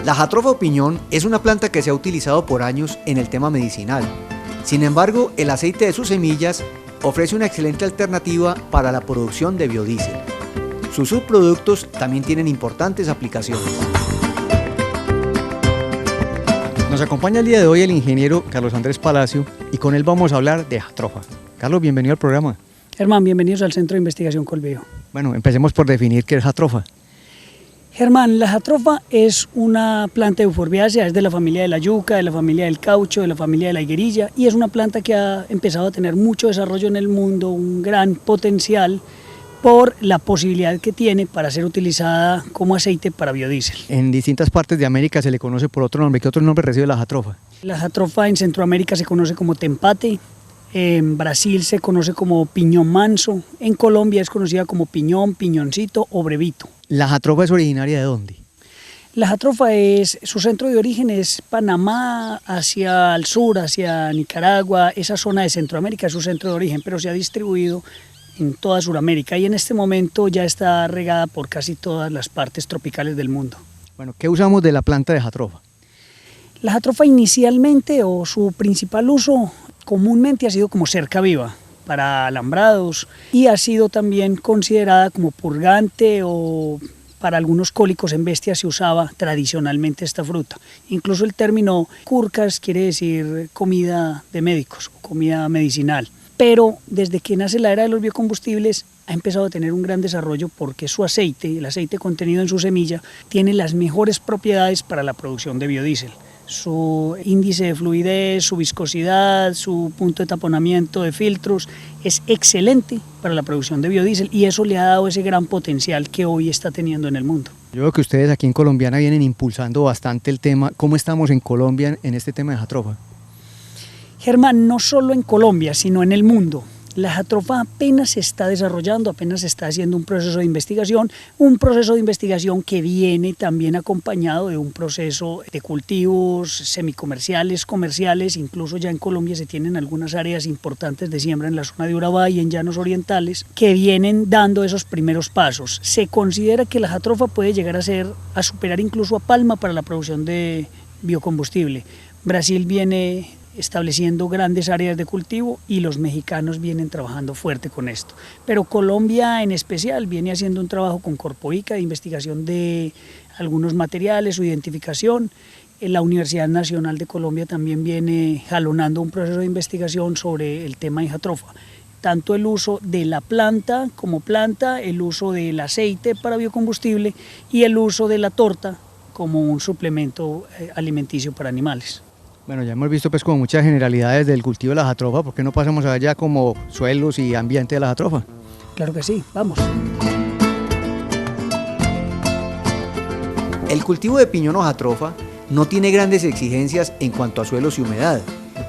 La jatropha o piñón es una planta que se ha utilizado por años en el tema medicinal. Sin embargo, el aceite de sus semillas ofrece una excelente alternativa para la producción de biodiesel. Sus subproductos también tienen importantes aplicaciones. Nos acompaña el día de hoy el ingeniero Carlos Andrés Palacio y con él vamos a hablar de jatropha. Carlos, bienvenido al programa. Germán, bienvenidos al Centro de Investigación Colbeo. Bueno, empecemos por definir qué es jatropha. Germán, la jatropha es una planta euforbiácea, es de la familia de la yuca, de la familia del caucho, de la familia de la higuerilla, y es una planta que ha empezado a tener mucho desarrollo en el mundo, un gran potencial por la posibilidad que tiene para ser utilizada como aceite para biodiesel. En distintas partes de América se le conoce por otro nombre. ¿Qué otro nombre recibe la jatropha? La jatropha en Centroamérica se conoce como tempate, en Brasil se conoce como piñón manso, en Colombia es conocida como piñón, piñoncito o brevito. ¿La jatropha es originaria de dónde? La jatropha su centro de origen es Panamá, hacia el sur, hacia Nicaragua, esa zona de Centroamérica es su centro de origen, pero se ha distribuido en toda Sudamérica y en este momento ya está regada por casi todas las partes tropicales del mundo. Bueno, ¿qué usamos de la planta de jatropha? La jatropha inicialmente o su principal uso comúnmente ha sido como cerca viva para alambrados y ha sido también considerada como purgante o para algunos cólicos en bestias se usaba tradicionalmente esta fruta. Incluso el término curcas quiere decir comida de médicos, comida medicinal. Pero desde que nace la era de los biocombustibles ha empezado a tener un gran desarrollo porque su aceite, el aceite contenido en su semilla, tiene las mejores propiedades para la producción de biodiesel. Su índice de fluidez, su viscosidad, su punto de taponamiento de filtros es excelente para la producción de biodiesel y eso le ha dado ese gran potencial que hoy está teniendo en el mundo. Yo veo que ustedes aquí en Colombiana vienen impulsando bastante el tema. ¿Cómo estamos en Colombia en este tema de jatropha? Germán, no solo en Colombia, sino en el mundo. La jatropha apenas se está desarrollando, apenas se está haciendo un proceso de investigación que viene también acompañado de un proceso de cultivos semicomerciales, comerciales, incluso ya en Colombia se tienen algunas áreas importantes de siembra en la zona de Urabá y en llanos orientales que vienen dando esos primeros pasos. Se considera que la jatropha puede llegar a superar incluso a palma para la producción de biocombustible. Brasil viene estableciendo grandes áreas de cultivo y los mexicanos vienen trabajando fuerte con esto. Pero Colombia en especial viene haciendo un trabajo con Corpoica de investigación de algunos materiales, su identificación. La Universidad Nacional de Colombia también viene jalonando un proceso de investigación sobre el tema de jatropha. Tanto el uso de la planta como planta, el uso del aceite para biocombustible y el uso de la torta como un suplemento alimenticio para animales. Bueno, ya hemos visto pues como muchas generalidades del cultivo de la jatropha. ¿Por qué no pasamos allá como suelos y ambiente de la jatropha? Claro que sí, vamos. El cultivo de piñón o jatropha no tiene grandes exigencias en cuanto a suelos y humedad,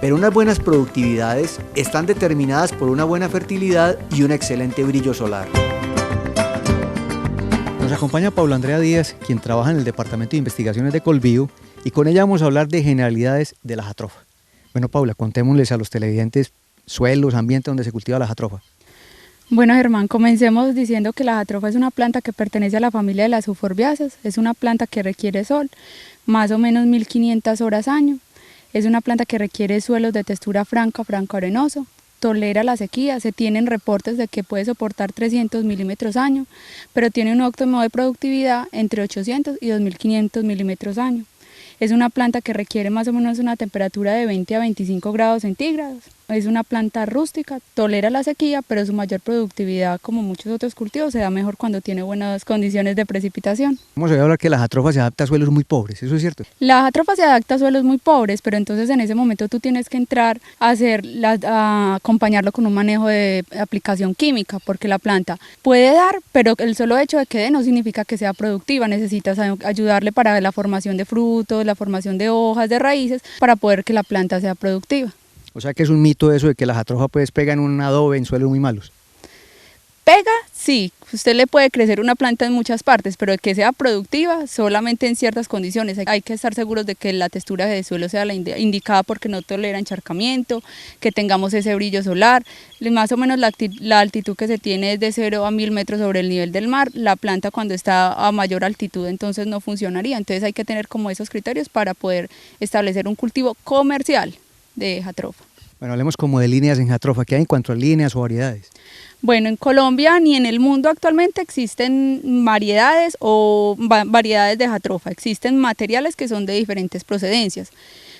pero unas buenas productividades están determinadas por una buena fertilidad y un excelente brillo solar. Nos acompaña Paula Andrea Díaz, quien trabaja en el Departamento de Investigaciones de Colbío, y con ella vamos a hablar de generalidades de la jatropha. Bueno, Paula, contémosles a los televidentes suelos, ambientes donde se cultiva la jatropha. Bueno, Germán, comencemos diciendo que la jatropha es una planta que pertenece a la familia de las euforbiáceas. Es una planta que requiere sol, más o menos 1500 horas año. Es una planta que requiere suelos de textura franca, franco-arenoso. Tolera la sequía, se tienen reportes de que puede soportar 300 milímetros año, pero tiene un óptimo de productividad entre 800 y 2500 milímetros año. Es una planta que requiere más o menos una temperatura de 20 a 25 grados centígrados. Es una planta rústica, tolera la sequía, pero su mayor productividad, como muchos otros cultivos, se da mejor cuando tiene buenas condiciones de precipitación. Vamos a hablar que la jatropha se adapta a suelos muy pobres, ¿eso es cierto? La jatropha se adapta a suelos muy pobres, pero entonces en ese momento tú tienes que entrar a acompañarlo con un manejo de aplicación química, porque la planta puede dar, pero el solo hecho de que dé no significa que sea productiva. Necesitas ayudarle para la formación de frutos, la formación de hojas, de raíces, para poder que la planta sea productiva. O sea que es un mito eso de que la jatropha pues pega en un adobe en suelos muy malos. pega, sí, usted le puede crecer una planta en muchas partes, pero de que sea productiva solamente en ciertas condiciones. Hay que estar seguros de que la textura de suelo sea la indicada porque no tolera encharcamiento, que tengamos ese brillo solar, más o menos la altitud que se tiene es de 0 a 1000 metros sobre el nivel del mar. La planta cuando está a mayor altitud entonces no funcionaría, entonces hay que tener como esos criterios para poder establecer un cultivo comercial de jatropha. Bueno, hablemos como de líneas en jatropha. ¿Qué hay en cuanto a líneas o variedades? Bueno, en Colombia ni en el mundo actualmente existen variedades o variedades de jatropha, existen materiales que son de diferentes procedencias.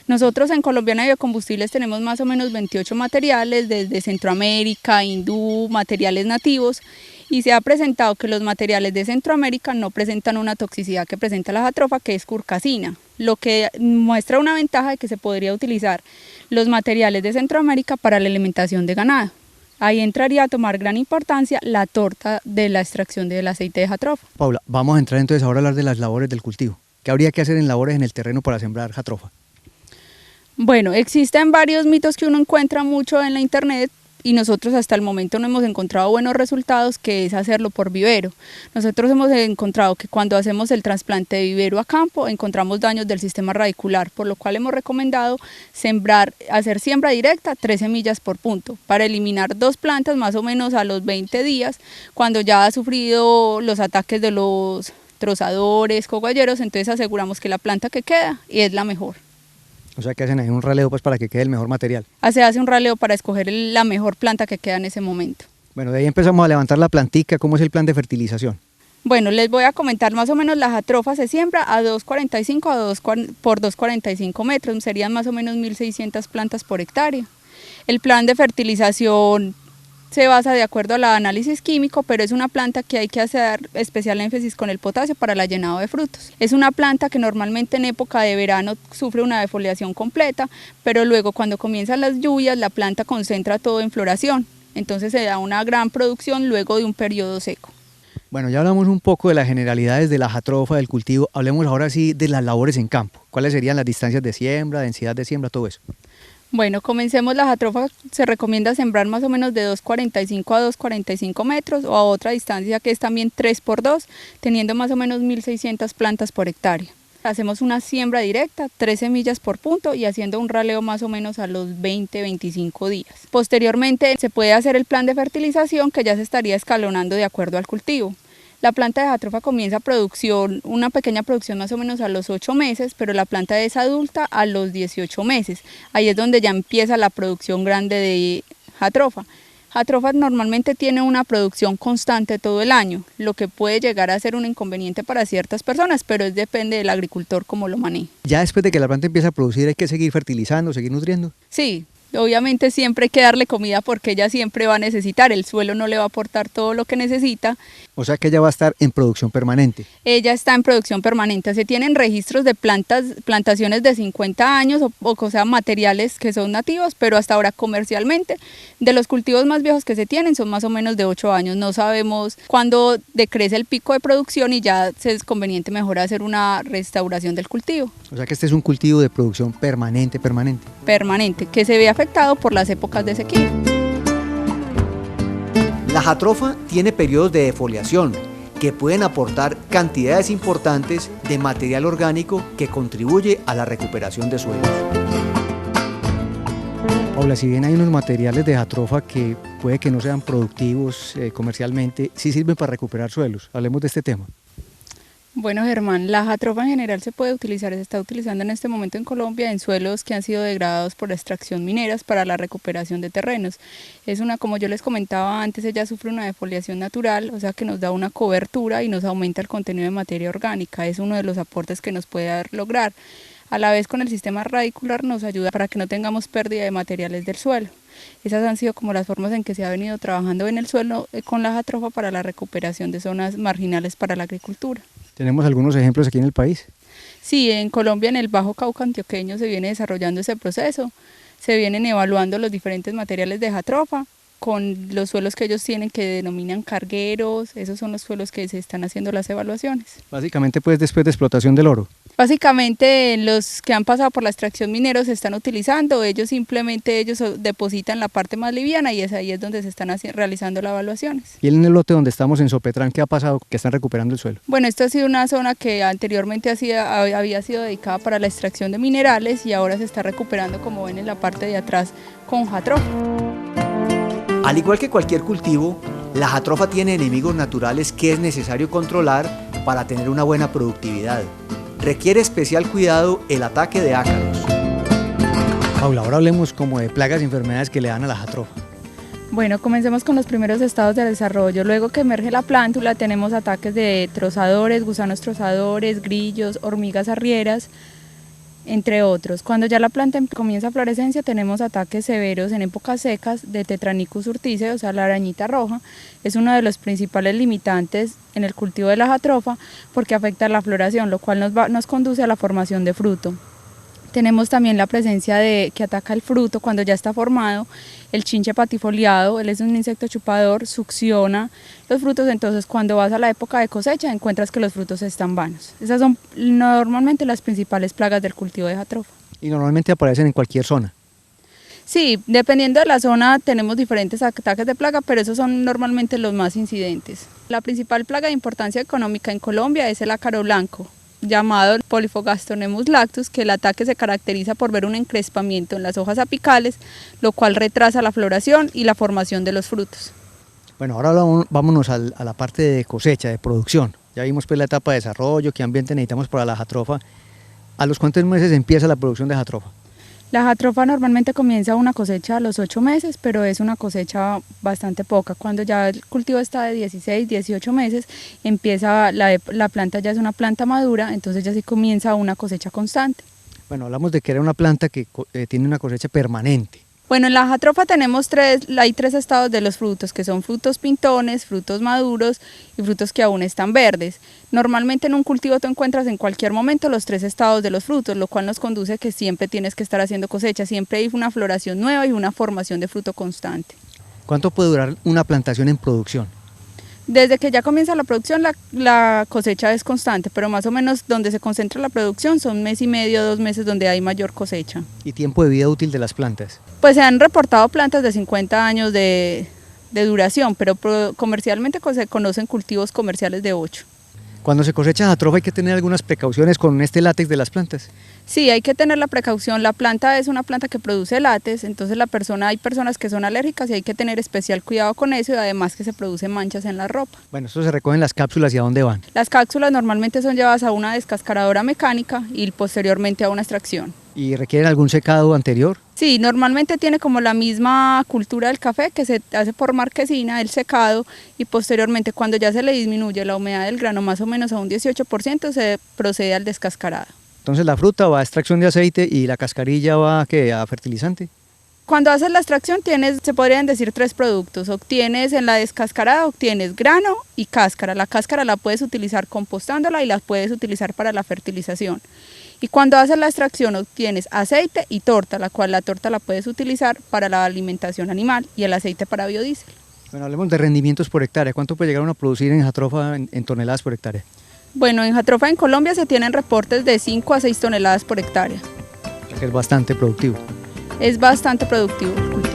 Nosotros en Colombiana Biocombustibles tenemos más o menos 28 materiales, desde Centroamérica, hindú, materiales nativos, y se ha presentado que los materiales de Centroamérica no presentan una toxicidad que presenta la jatropha, que es curcasina, lo que muestra una ventaja de que se podría utilizar los materiales de Centroamérica para la alimentación de ganado. Ahí entraría a tomar gran importancia la torta de la extracción del aceite de jatropha. Paula, vamos a entrar entonces ahora a hablar de las labores del cultivo. ¿Qué habría que hacer en labores en el terreno para sembrar jatropha? Bueno, existen varios mitos que uno encuentra mucho en la internet y nosotros hasta el momento no hemos encontrado buenos resultados, que es hacerlo por vivero. Nosotros hemos encontrado que cuando hacemos el trasplante de vivero a campo encontramos daños del sistema radicular, por lo cual hemos recomendado hacer siembra directa 3 semillas por punto, para eliminar 2 plantas más o menos a los 20 días, cuando ya ha sufrido los ataques de los trozadores, cogolleros, entonces aseguramos que la planta que queda es la mejor. O sea que hacen ahí un raleo pues para que quede el mejor material. Se hace un raleo para escoger la mejor planta que queda en ese momento. Bueno, de ahí empezamos a levantar la plantica. ¿Cómo es el plan de fertilización? Bueno, les voy a comentar más o menos. La jatropha se siembra a 2,45 por 2,45 metros, serían más o menos 1.600 plantas por hectárea. El plan de fertilización se basa de acuerdo al análisis químico, pero es una planta que hay que hacer especial énfasis con el potasio para el llenado de frutos. Es una planta que normalmente en época de verano sufre una defoliación completa, pero luego cuando comienzan las lluvias la planta concentra todo en floración, entonces se da una gran producción luego de un periodo seco. Bueno, ya hablamos un poco de las generalidades de la jatropha, del cultivo. Hablemos ahora sí de las labores en campo. ¿Cuáles serían las distancias de siembra, densidad de siembra, todo eso? Bueno, comencemos. La jatropha se recomienda sembrar más o menos de 2,45 a 2,45 metros o a otra distancia que es también 3 por 2, teniendo más o menos 1.600 plantas por hectárea. Hacemos una siembra directa, 3 semillas por punto y haciendo un raleo más o menos a los 20-25 días. Posteriormente se puede hacer el plan de fertilización, que ya se estaría escalonando de acuerdo al cultivo. La planta de jatropha comienza una pequeña producción más o menos a los 8 meses, pero la planta es adulta a los 18 meses. Ahí es donde ya empieza la producción grande de jatropha. Jatropha normalmente tiene una producción constante todo el año, lo que puede llegar a ser un inconveniente para ciertas personas, pero depende del agricultor cómo lo maneje. Ya después de que la planta empieza a producir, ¿hay que seguir fertilizando, seguir nutriendo? Sí. Obviamente siempre hay que darle comida porque ella siempre va a necesitar, el suelo no le va a aportar todo lo que necesita. O sea que ella va a estar en producción permanente. Ella está en producción permanente, se tienen registros de plantaciones de 50 años o sea, materiales que son nativos, pero hasta ahora comercialmente de los cultivos más viejos que se tienen son más o menos de 8 años, no sabemos cuándo decrece el pico de producción y ya es conveniente mejor hacer una restauración del cultivo. O sea que este es un cultivo de producción permanente. Permanente, que se ve afectado por las épocas de sequía. La jatropha tiene periodos de defoliación que pueden aportar cantidades importantes de material orgánico que contribuye a la recuperación de suelos. Paula, si bien hay unos materiales de jatropha que puede que no sean productivos comercialmente, sí sirven para recuperar suelos. Hablemos de este tema. Bueno, Germán, la jatropha en general se está utilizando en este momento en Colombia en suelos que han sido degradados por la extracción mineras para la recuperación de terrenos. Como yo les comentaba antes, ella sufre una defoliación natural, o sea que nos da una cobertura y nos aumenta el contenido de materia orgánica. Es uno de los aportes que nos puede lograr. A la vez con el sistema radicular nos ayuda para que no tengamos pérdida de materiales del suelo. Esas han sido como las formas en que se ha venido trabajando en el suelo con la jatropha para la recuperación de zonas marginales para la agricultura. ¿Tenemos algunos ejemplos aquí en el país? Sí, en Colombia, en el Bajo Cauca antioqueño, se viene desarrollando ese proceso. Se vienen evaluando los diferentes materiales de jatropha con los suelos que ellos tienen que denominan cargueros. Esos son los suelos que se están haciendo las evaluaciones. Básicamente pues después de explotación del oro. Básicamente los que han pasado por la extracción minera se están utilizando, ellos depositan la parte más liviana y ahí es donde se están realizando las evaluaciones. Y en el lote donde estamos en Sopetrán, ¿qué ha pasado? Que están recuperando el suelo. Bueno, esta ha sido una zona que anteriormente había sido dedicada para la extracción de minerales y ahora se está recuperando, como ven en la parte de atrás, con jatrofa. Al igual que cualquier cultivo, la jatrofa tiene enemigos naturales que es necesario controlar para tener una buena productividad. Requiere especial cuidado el ataque de ácaros. Paula, ahora hablemos como de plagas y enfermedades que le dan a la jatrofa. Bueno, comencemos con los primeros estados de desarrollo. Luego que emerge la plántula tenemos ataques de trozadores, gusanos trozadores, grillos, hormigas arrieras, entre otros. Cuando ya la planta comienza florescencia tenemos ataques severos en épocas secas de Tetranicus urtice, o sea la arañita roja. Es uno de los principales limitantes en el cultivo de la jatrofa porque afecta la floración, lo cual nos conduce a la formación de fruto. Tenemos también la presencia que ataca el fruto cuando ya está formado, el chinche patifoliado. Él es un insecto chupador, succiona los frutos, entonces cuando vas a la época de cosecha encuentras que los frutos están vanos. Esas son normalmente las principales plagas del cultivo de jatrofa. Y normalmente aparecen en cualquier zona. Sí, dependiendo de la zona tenemos diferentes ataques de plaga, pero esos son normalmente los más incidentes. La principal plaga de importancia económica en Colombia es el ácaro blanco, llamado Polyphogastronemus lactus, que el ataque se caracteriza por ver un encrespamiento en las hojas apicales, lo cual retrasa la floración y la formación de los frutos. Bueno, ahora vámonos a la parte de cosecha, de producción. Ya vimos pues la etapa de desarrollo, qué ambiente necesitamos para la jatrofa. ¿A los cuántos meses empieza la producción de jatrofa? La jatrofa normalmente comienza una cosecha a los 8 meses, pero es una cosecha bastante poca. Cuando ya el cultivo está de 16, 18 meses, empieza la planta ya es una planta madura, entonces ya sí comienza una cosecha constante. Bueno, hablamos de que era una planta que tiene una cosecha permanente. Bueno, en la jatrofa hay tres estados de los frutos, que son frutos pintones, frutos maduros y frutos que aún están verdes. Normalmente en un cultivo tú encuentras en cualquier momento los tres estados de los frutos, lo cual nos conduce a que siempre tienes que estar haciendo cosecha, siempre hay una floración nueva y una formación de fruto constante. ¿Cuánto puede durar una plantación en producción? Desde que ya comienza la producción la cosecha es constante, pero más o menos donde se concentra la producción son 1 mes y medio, 2 meses donde hay mayor cosecha. ¿Y tiempo de vida útil de las plantas? Pues se han reportado plantas de 50 años de duración, pero comercialmente se conocen cultivos comerciales de 8. Cuando se cosecha jatrofa hay que tener algunas precauciones con este látex de las plantas. Sí, hay que tener la precaución. La planta es una planta que produce látex, entonces hay personas que son alérgicas y hay que tener especial cuidado con eso y además que se producen manchas en la ropa. Bueno, esto se recogen las cápsulas y ¿a dónde van? Las cápsulas normalmente son llevadas a una descascaradora mecánica y posteriormente a una extracción. ¿Y requieren algún secado anterior? Sí, normalmente tiene como la misma cultura del café que se hace por marquesina, el secado y posteriormente cuando ya se le disminuye la humedad del grano más o menos a un 18% se procede al descascarado. Entonces la fruta va a extracción de aceite y la cascarilla va ¿a fertilizante? Cuando haces la extracción se podrían decir 3 productos. En la descascarada obtienes grano y cáscara. La cáscara la puedes utilizar compostándola y la puedes utilizar para la fertilización. Y cuando haces la extracción obtienes aceite y torta, la cual la torta la puedes utilizar para la alimentación animal y el aceite para biodiesel. Bueno, hablemos de rendimientos por hectárea. ¿Cuánto puede llegar uno a producir en jatrofa en toneladas por hectárea? Bueno, en jatrofa en Colombia se tienen reportes de 5 a 6 toneladas por hectárea. Que es bastante productivo. Es bastante productivo el cultivo.